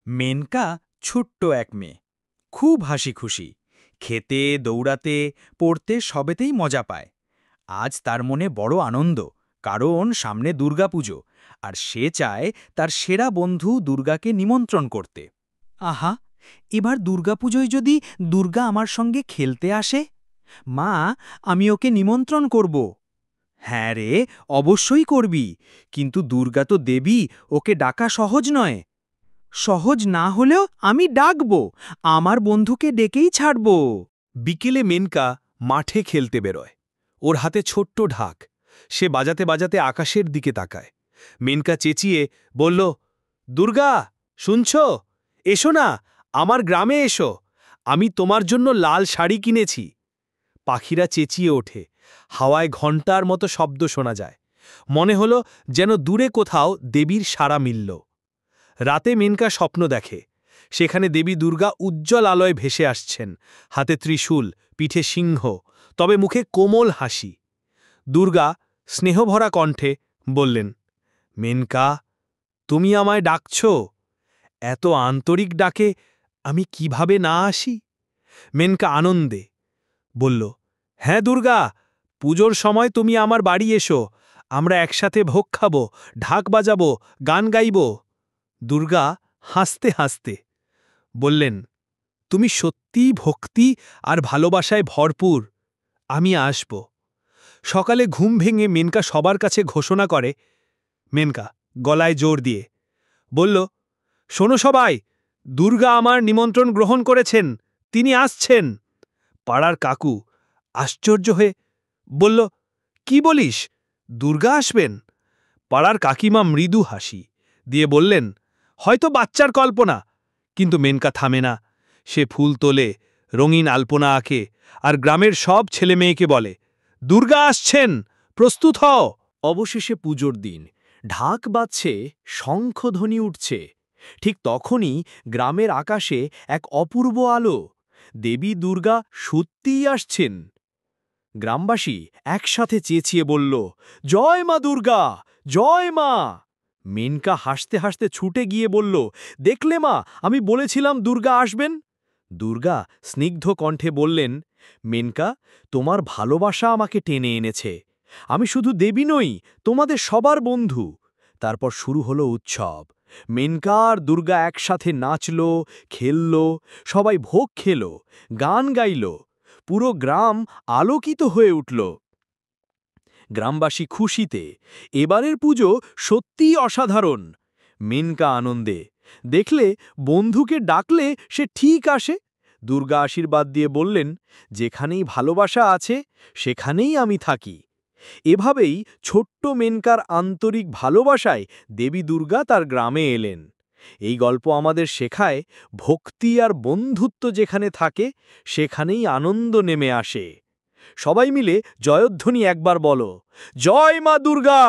মেনকা ছোট্ট এক মেয়ে, খুব হাসি খুশি, খেতে দৌড়াতে পড়তে সবেতেই মজা পায়। আজ তার মনে বড় আনন্দ, কারণ সামনে দুর্গাপুজো, আর সে চায় তার সেরা বন্ধু দুর্গাকে নিমন্ত্রণ করতে। আহা, এবার দুর্গাপুজোয় যদি দুর্গা আমার সঙ্গে খেলতে আসে, মা, আমি ওকে নিমন্ত্রণ করব। হ্যাঁ রে, অবশ্যই করবি, কিন্তু দুর্গা তো দেবী, ওকে ডাকা সহজ নয়। সহজ না হলেও আমি ডাকব, আমার বন্ধুকে ডেকেই ছাড়ব। বিকেলে মেনকা মাঠে খেলতে বেরোয়। ওর হাতে ছোট্ট ঢাক, সে বাজাতে বাজাতে আকাশের দিকে তাকায়। মেনকা চেঁচিয়ে বলল, দুর্গা, শুনছ? এসো না, আমার গ্রামে এসো, আমি তোমার জন্য লাল শাড়ি কিনেছি। পাখিরা চেঁচিয়ে ওঠে, হাওয়ায় ঘণ্টার মতো শব্দ শোনা যায়। মনে হলো যেন দূরে কোথাও দেবীর সাড়া মিলল। রাতে মেনকা স্বপ্ন দেখে, সেখানে দেবী দুর্গা উজ্জ্বল আলোয় ভেসে আসছেন, হাতে ত্রিশূল, পিঠে সিংহ, তবে মুখে কোমল হাসি। দুর্গা স্নেহভরা কণ্ঠে বললেন, মেনকা, তুমি আমায় ডাকছ? এত আন্তরিক ডাকে আমি কিভাবে না আসি? মেনকা আনন্দে বলল, হ্যাঁ দুর্গা, পুজোর সময় তুমি আমার বাড়ি এসো, আমরা একসাথে ভোগ খাব, ঢাক বাজাবো, গান গাইব। দুর্গা হাসতে হাসতে বললেন, তুমি সত্যিই ভক্তি আর ভালোবাসায় ভরপুর, আমি আসব। সকালে ঘুম ভেঙে মেনকা সবার কাছে ঘোষণা করে, মেনকা গলায় জোর দিয়ে বলল, শোনো সবাই, দুর্গা আমার নিমন্ত্রণ গ্রহণ করেছেন, তিনি আসছেন। পাড়ার কাকু আশ্চর্য হয়ে বলল, কি বলিস, দুর্গা আসবেন? পাড়ার কাকিমা মৃদু হাসি দিয়ে বললেন, হয়তো বাচ্চার কল্পনা। কিন্তু মেনকা থামে না, সে ফুল তোলে, রঙিন আলপনা আঁকে, আর গ্রামের সব ছেলেমেয়েকে বলে, দুর্গা আসছেন, প্রস্তুত হও। অবশেষে পুজোর দিন, ঢাক বাজছে, শঙ্খধ্বনি উঠছে। ঠিক তখনই গ্রামের আকাশে এক অপূর্ব আলো, দেবী দুর্গা সত্যিই আসছেন। গ্রামবাসী একসাথে চেঁচিয়ে বলল, জয় মা দুর্গা, জয় মা। মেনকা হাসতে হাসতে ছুটে গিয়ে বলল, দেখলে মা, আমি বলেছিলাম দুর্গা আসবেন। দুর্গা স্নিগ্ধ কণ্ঠে বললেন, মেনকা, তোমার ভালোবাসা আমাকে টেনে এনেছে, আমি শুধু দেবী নই, তোমাদের সবার বন্ধু। তারপর শুরু হলো উৎসব। মেনকা আর দুর্গা একসাথে নাচল, খেলল, সবাই ভোগ খেল, গান গাইল, পুরো গ্রাম আলোকিত হয়ে উঠল। গ্রামবাসী খুশিতে, এবারের পুজো সত্যিই অসাধারণ। মেনকা আনন্দে, দেখলে বন্ধুকে ডাকলে সে ঠিক আসে। দুর্গা আশীর্বাদ দিয়ে বললেন, যেখানেই ভালোবাসা আছে সেখানেই আমি থাকি। এভাবেই ছোট্ট মেনকার আন্তরিক ভালোবাসায় দেবী দুর্গা তার গ্রামে এলেন। এই গল্প আমাদের শেখায়, ভক্তি আর বন্ধুত্ব যেখানে থাকে সেখানেই আনন্দ নেমে আসে। সবাই মিলে জয়ধ্বনি একবার বলো, জয় মা দুর্গা।